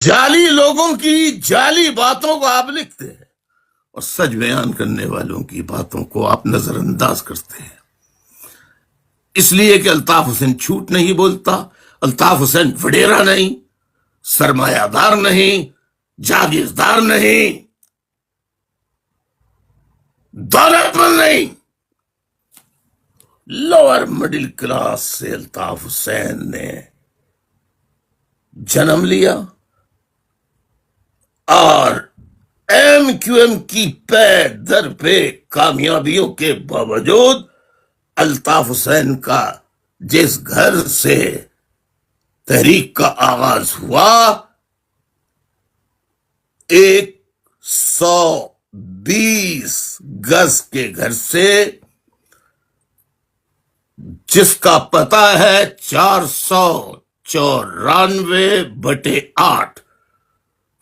جعلی لوگوں کی جعلی باتوں کو آپ لکھتے ہیں اور سچ بیان کرنے والوں کی باتوں کو آپ نظر انداز کرتے ہیں، اس لیے کہ الطاف حسین جھوٹ نہیں بولتا، الطاف حسین وڈیرا نہیں، سرمایہ دار نہیں، جاگیردار نہیں، دولت مند نہیں، لوور مڈل کلاس سے الطاف حسین نے جنم لیا اور ایم کیو ایم کی پے در پہ کامیابیوں کے باوجود الطاف حسین کا جس گھر سے تحریک کا آغاز ہوا، 120 گز کے گھر سے، جس کا پتہ ہے 494/8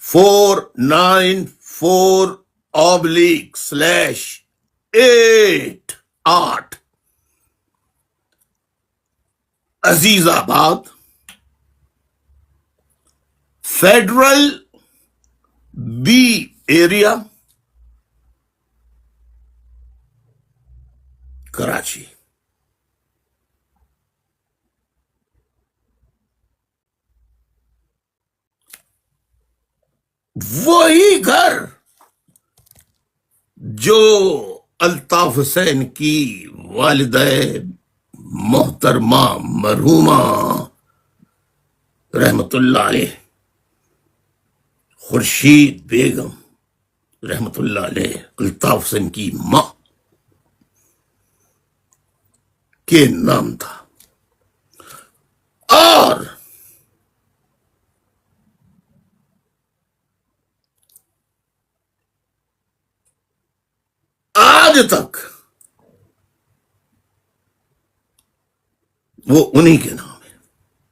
494/8 عزیز آباد، فیڈرل بی ایریا، کراچی۔ وہی گھر جو الطاف حسین کی والدہ محترمہ مرحومہ رحمت اللہ علیہ خورشید بیگم رحمت اللہ علیہ الطاف حسین کی ماں کے نام تھا، اور آج تک وہ انہی کے نام